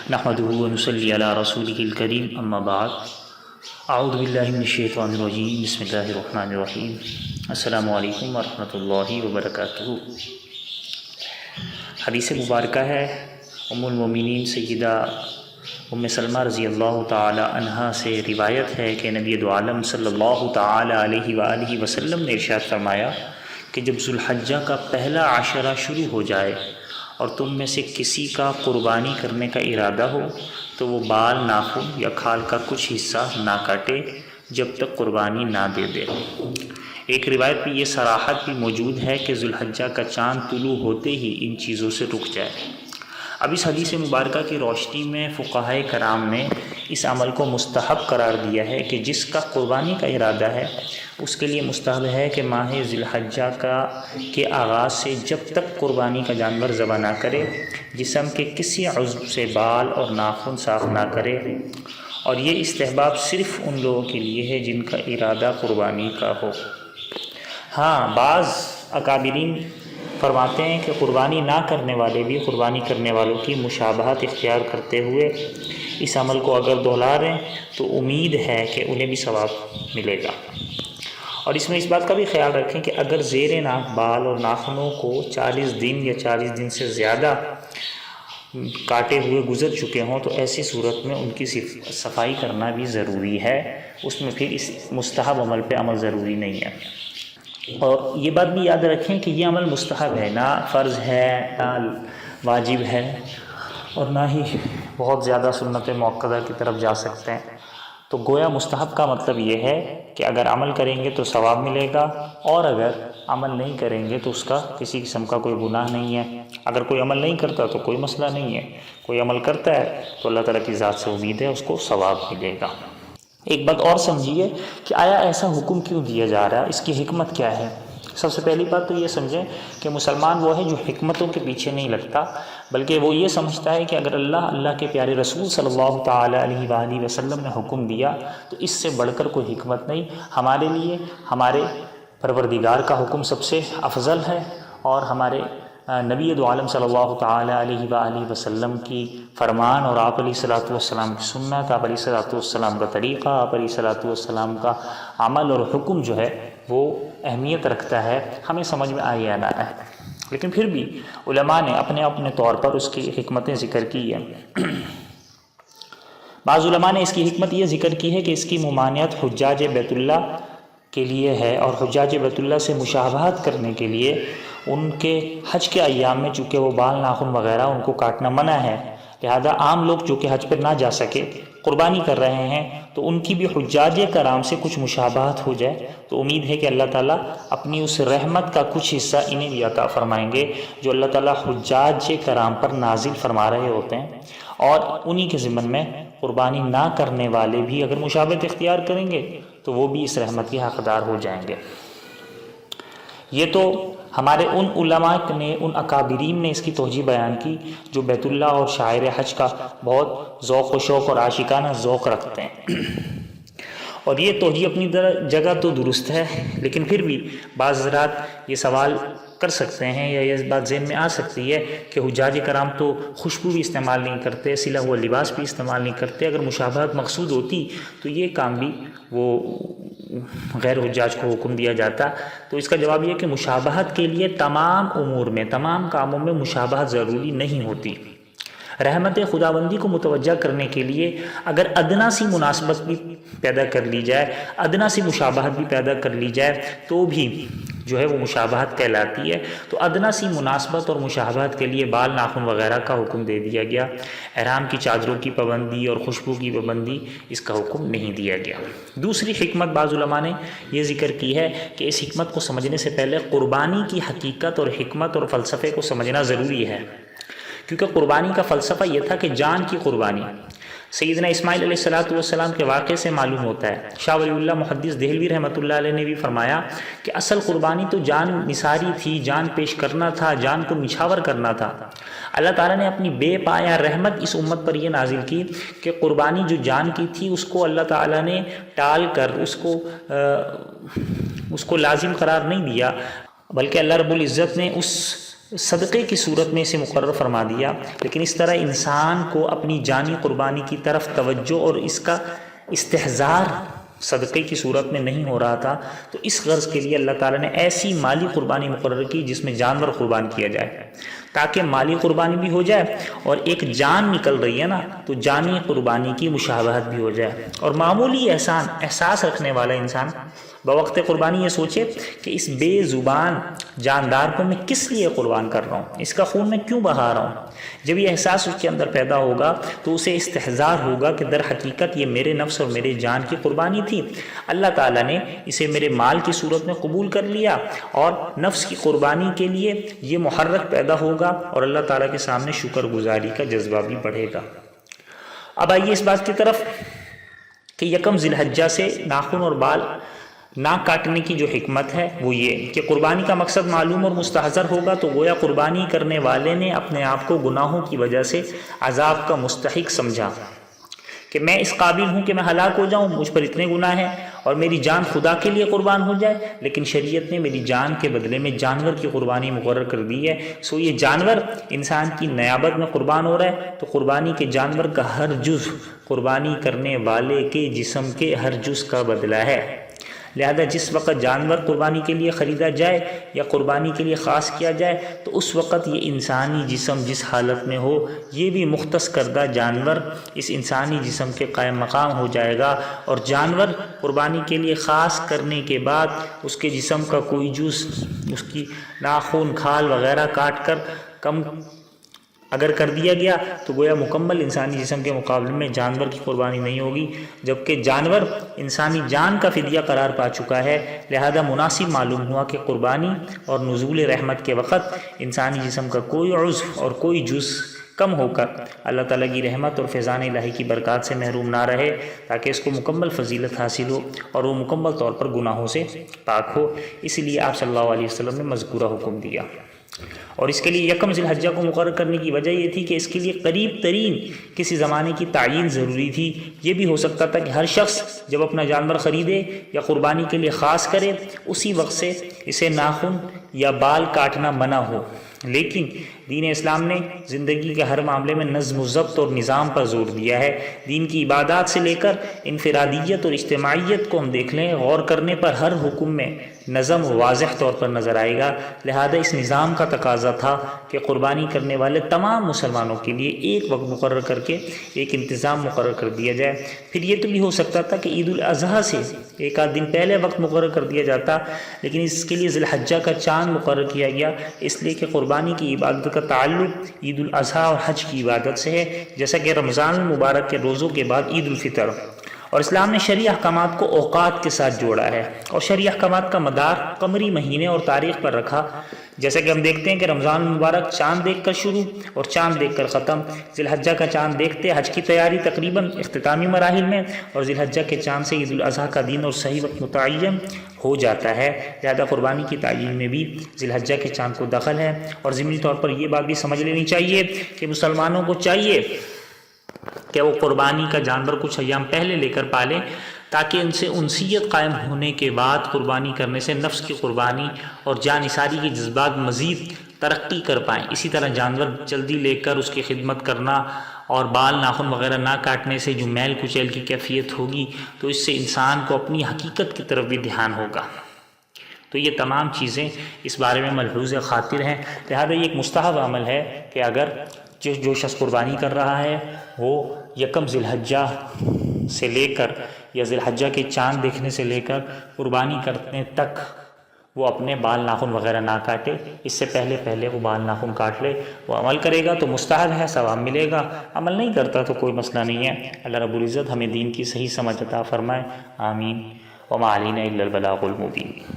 نحمده ونصلي على رسوله الكريم اما بعد اعوذ باللہ من الشیطان الرجیم بسم اللہ الرحمن الرحیم السلام علیکم ورحمۃ اللہ وبرکاتہ۔ حدیث مبارکہ ہے ام المومنین سیدہ ام سلمہ رضی اللہ تعالی عنہا سے روایت ہے کہ نبی دو عالم صلی اللہ تعالی علیہ وآلہ وسلم نے ارشاد فرمایا کہ جب ذو الحجہ کا پہلا عشرہ شروع ہو جائے اور تم میں سے کسی کا قربانی کرنے کا ارادہ ہو تو وہ بال، ناخن یا کھال کا کچھ حصہ نہ کاٹے جب تک قربانی نہ دے دے۔ ایک روایت میں یہ صراحت بھی موجود ہے کہ ذو الحجہ کا چاند طلوع ہوتے ہی ان چیزوں سے رک جائے۔ اب اس حدیث مبارکہ کی روشنی میں فقہائے کرام نے اس عمل کو مستحب قرار دیا ہے کہ جس کا قربانی کا ارادہ ہے اس کے لیے مستحب ہے کہ ماہ ذی الحجہ کے آغاز سے جب تک قربانی کا جانور ذبح نہ کرے جسم کے کسی عضو سے بال اور ناخن صاف نہ کرے، اور یہ استحباب صرف ان لوگوں کے لیے ہے جن کا ارادہ قربانی کا ہو۔ ہاں، بعض اکابرین فرماتے ہیں کہ قربانی نہ کرنے والے بھی قربانی کرنے والوں کی مشابہت اختیار کرتے ہوئے اس عمل کو اگر دہرا رہے ہیں تو امید ہے کہ انہیں بھی ثواب ملے گا۔ اور اس میں اس بات کا بھی خیال رکھیں کہ اگر زیر ناک بال اور ناخنوں کو 40 دن یا 40 دن سے زیادہ کاٹے ہوئے گزر چکے ہوں تو ایسی صورت میں ان کی صفائی کرنا بھی ضروری ہے، اس میں پھر اس مستحب عمل پہ عمل ضروری نہیں ہے۔ اور یہ بات بھی یاد رکھیں کہ یہ عمل مستحب ہے، نہ فرض ہے، نہ واجب ہے، اور نہ ہی بہت زیادہ سنت مؤکدہ کی طرف جا سکتے ہیں۔ تو گویا مستحب کا مطلب یہ ہے کہ اگر عمل کریں گے تو ثواب ملے گا، اور اگر عمل نہیں کریں گے تو اس کا کسی قسم کا کوئی گناہ نہیں ہے۔ اگر کوئی عمل نہیں کرتا تو کوئی مسئلہ نہیں ہے، کوئی عمل کرتا ہے تو اللہ تعالیٰ کی ذات سے امید ہے اس کو ثواب ملے گا۔ ایک بات اور سمجھیے کہ آیا ایسا حکم کیوں دیا جا رہا ہے، اس کی حکمت کیا ہے؟ سب سے پہلی بات تو یہ سمجھیں کہ مسلمان وہ ہے جو حکمتوں کے پیچھے نہیں لگتا، بلکہ وہ یہ سمجھتا ہے کہ اگر اللہ کے پیارے رسول صلی اللہ تعالی علیہ وآلہ وسلم نے حکم دیا تو اس سے بڑھ کر کوئی حکمت نہیں۔ ہمارے لیے ہمارے پروردگار کا حکم سب سے افضل ہے، اور ہمارے نبی دو عالم صلی اللہ تعالی علیہ وآلہ وسلم کی فرمان اور آپ علیہ الصلوۃ والسلام کی سنت، آپ علیہ الصلوۃ والسلام کا طریقہ، آپ علیہ الصلوۃ والسلام کا عمل اور حکم جو ہے وہ اہمیت رکھتا ہے، ہمیں سمجھ میں آئے یا نہ آئے۔ لیکن پھر بھی علماء نے اپنے اپنے طور پر اس کی حکمتیں ذکر کی ہیں۔ بعض علماء نے اس کی حکمت یہ ذکر کی ہے کہ اس کی ممانعت حجاج بیت اللہ کے لیے ہے، اور حجاج بیت اللہ سے مشابہت کرنے کے لیے ان کے حج کے ایام میں چونکہ وہ بال، ناخن وغیرہ ان کو کاٹنا منع ہے، لہذا عام لوگ جو کہ حج پر نہ جا سکے قربانی کر رہے ہیں تو ان کی بھی حجاج کرام سے کچھ مشابہت ہو جائے، تو امید ہے کہ اللہ تعالیٰ اپنی اس رحمت کا کچھ حصہ انہیں بھی عطا فرمائیں گے جو اللہ تعالیٰ حجاج کرام پر نازل فرما رہے ہوتے ہیں، اور انہی کے ضمن میں قربانی نہ کرنے والے بھی اگر مشابہت اختیار کریں گے تو وہ بھی اس رحمت کے حقدار ہو جائیں گے۔ یہ تو ہمارے ان علماء نے، ان اکابرین نے اس کی توجیہ بیان کی جو بیت اللہ اور شاعر حج کا بہت ذوق و شوق اور عاشقانہ ذوق رکھتے ہیں، اور یہ توجیہ اپنی جگہ تو درست ہے، لیکن پھر بھی بعض حضرات یہ سوال کر سکتے ہیں یا یہ بات ذہن میں آ سکتی ہے کہ حجاج کرام تو خوشبو بھی استعمال نہیں کرتے، سلا ہوا لباس بھی استعمال نہیں کرتے، اگر مشابہت مقصود ہوتی تو یہ کام بھی وہ غیر حجاج کو حکم دیا جاتا۔ تو اس کا جواب یہ ہے کہ مشابہت کے لیے تمام امور میں، تمام کاموں میں مشابہت ضروری نہیں ہوتی۔ رحمت خداوندی کو متوجہ کرنے کے لیے اگر ادنا سی مناسبت بھی پیدا کر لی جائے، ادنا سی مشابہت بھی پیدا کر لی جائے تو بھی جو ہے وہ مشابہت کہلاتی ہے۔ تو ادنا سی مناسبت اور مشابہت کے لیے بال، ناخن وغیرہ کا حکم دے دیا گیا، احرام کی چادروں کی پابندی اور خوشبو کی پابندی اس کا حکم نہیں دیا گیا۔ دوسری حکمت بعض علماء نے یہ ذکر کی ہے کہ اس حکمت کو سمجھنے سے پہلے قربانی کی حقیقت اور حکمت اور فلسفے کو سمجھنا ضروری ہے، کیونکہ قربانی کا فلسفہ یہ تھا کہ جان کی قربانی۔ سیدنا اسماعیل علیہ السلام کے واقعے سے معلوم ہوتا ہے، شاہ ولی اللہ محدث دہلوی رحمۃ اللہ علیہ نے بھی فرمایا کہ اصل قربانی تو جان نثاری تھی، جان پیش کرنا تھا، جان کو نچھاور کرنا تھا۔ اللہ تعالیٰ نے اپنی بے پایا رحمت اس امت پر یہ نازل کی کہ قربانی جو جان کی تھی اس کو اللہ تعالیٰ نے ٹال کر اس کو لازم قرار نہیں دیا، بلکہ اللہ رب العزت نے اس صدقے کی صورت میں اسے مقرر فرما دیا، لیکن اس طرح انسان کو اپنی جانی قربانی کی طرف توجہ اور اس کا استحضار صدقے کی صورت میں نہیں ہو رہا تھا، تو اس غرض کے لیے اللہ تعالیٰ نے ایسی مالی قربانی مقرر کی جس میں جانور قربان کیا جائے، تاکہ مالی قربانی بھی ہو جائے اور ایک جان نکل رہی ہے نا، تو جانی قربانی کی مشابہت بھی ہو جائے، اور معمولی احساس رکھنے والا انسان بوقت قربانی یہ سوچے کہ اس بے زبان جاندار کو میں کس لیے قربان کر رہا ہوں، اس کا خون میں کیوں بہا رہا ہوں۔ جب یہ احساس اس کے اندر پیدا ہوگا تو اسے استحضار ہوگا کہ در حقیقت یہ میرے نفس اور میرے جان کی قربانی تھی، اللہ تعالیٰ نے اسے میرے مال کی صورت میں قبول کر لیا، اور نفس کی قربانی کے لیے یہ محرک پیدا ہوگا اور اللہ تعالیٰ کے سامنے شکر گزاری کا جذبہ بھی بڑھے گا۔ اب آئیے اس بات کی طرف کہ یکم ذی الحجہ سے ناخن اور بال نہ کاٹنے کی جو حکمت ہے وہ یہ کہ قربانی کا مقصد معلوم اور مستحضر ہوگا، تو گویا قربانی کرنے والے نے اپنے آپ کو گناہوں کی وجہ سے عذاب کا مستحق سمجھا کہ میں اس قابل ہوں کہ میں ہلاک ہو جاؤں، مجھ پر اتنے گناہ ہیں اور میری جان خدا کے لیے قربان ہو جائے، لیکن شریعت نے میری جان کے بدلے میں جانور کی قربانی مقرر کر دی ہے، سو یہ جانور انسان کی نیابت میں قربان ہو رہا ہے، تو قربانی کے جانور کا ہر جز قربانی کرنے والے کے جسم کے ہر جز کا بدلہ ہے، لہذا جس وقت جانور قربانی کے لیے خریدا جائے یا قربانی کے لیے خاص کیا جائے تو اس وقت یہ انسانی جسم جس حالت میں ہو یہ بھی مختص کردہ جانور اس انسانی جسم کے قائم مقام ہو جائے گا، اور جانور قربانی کے لیے خاص کرنے کے بعد اس کے جسم کا کوئی جز، اس کی ناخن کھال وغیرہ کاٹ کر کم اگر کر دیا گیا تو گویا مکمل انسانی جسم کے مقابلے میں جانور کی قربانی نہیں ہوگی، جبکہ جانور انسانی جان کا فدیہ قرار پا چکا ہے، لہذا مناسب معلوم ہوا کہ قربانی اور نزول رحمت کے وقت انسانی جسم کا کوئی عضو اور کوئی جز کم ہو کر اللہ تعالیٰ کی رحمت اور فیضان الہی کی برکات سے محروم نہ رہے، تاکہ اس کو مکمل فضیلت حاصل ہو اور وہ مکمل طور پر گناہوں سے پاک ہو۔ اس لیے آپ صلی اللہ علیہ وسلم نے مذکورہ حکم دیا، اور اس کے لیے یکم ذی الحجہ کو مقرر کرنے کی وجہ یہ تھی کہ اس کے لیے قریب ترین کسی زمانے کی تعیین ضروری تھی۔ یہ بھی ہو سکتا تھا کہ ہر شخص جب اپنا جانور خریدے یا قربانی کے لیے خاص کرے اسی وقت سے اسے ناخن یا بال کاٹنا منع ہو، لیکن دین اسلام نے زندگی کے ہر معاملے میں نظم و ضبط اور نظام پر زور دیا ہے۔ دین کی عبادات سے لے کر انفرادیت اور اجتماعیت کو ہم دیکھ لیں، غور کرنے پر ہر حکم میں نظم واضح طور پر نظر آئے گا، لہذا اس نظام کا تقاضا تھا کہ قربانی کرنے والے تمام مسلمانوں کے لیے ایک وقت مقرر کر کے ایک انتظام مقرر کر دیا جائے۔ پھر یہ تو بھی ہو سکتا تھا کہ عید الاضحیٰ سے ایک آدھ دن پہلے وقت مقرر کر دیا جاتا، لیکن اس کے لیے ذی الحجہ کا چاند مقرر کیا گیا، اس لیے کہ قربانی کی عبادت کا تعلق عید الاضحیٰ اور حج کی عبادت سے ہے، جیسا کہ رمضان المبارک کے روزوں کے بعد عید الفطر، اور اسلام نے شرعی احکامات کو اوقات کے ساتھ جوڑا ہے اور شرعی احکامات کا مدار قمری مہینے اور تاریخ پر رکھا، جیسا کہ ہم دیکھتے ہیں کہ رمضان المبارک چاند دیکھ کر شروع اور چاند دیکھ کر ختم، ذی الحجہ کا چاند دیکھتے حج کی تیاری تقریباً اختتامی مراحل میں، اور ذی الحجہ کے چاند سے عید الاضحیٰ کا دن اور صحیح وقت متعین ہو جاتا ہے، لہذا قربانی کی تعیین میں بھی ذی الحجہ کے چاند کو دخل ہے۔ اور ضمنی طور پر یہ بات بھی سمجھ لینی چاہیے کہ مسلمانوں کو چاہیے کہ وہ قربانی کا جانور کچھ ایام پہلے لے کر پالیں، تاکہ ان سے انسیت قائم ہونے کے بعد قربانی کرنے سے نفس کی قربانی اور جان نثاری کے جذبات مزید ترقی کر پائیں۔ اسی طرح جانور جلدی لے کر اس کی خدمت کرنا اور بال ناخن وغیرہ نہ کاٹنے سے جو میل کچیل کی کیفیت ہوگی تو اس سے انسان کو اپنی حقیقت کی طرف بھی دھیان ہوگا۔ تو یہ تمام چیزیں اس بارے میں ملحوظ خاطر ہیں، لہذا یہ ایک مستحب عمل ہے کہ اگر جو شخص قربانی کر رہا ہے وہ یکم ذی الحجہ سے لے کر یا ذی الحجہ کے چاند دیکھنے سے لے کر قربانی کرنے تک وہ اپنے بال ناخن وغیرہ نہ کاٹے، اس سے پہلے وہ بال ناخن کاٹ لے، وہ عمل کرے گا تو مستحب ہے، ثواب ملے گا، عمل نہیں کرتا تو کوئی مسئلہ نہیں ہے۔ اللہ رب العزت ہمیں دین کی صحیح سمجھ عطا فرمائے، آمین۔ وما علینا الا البلاغ المبین۔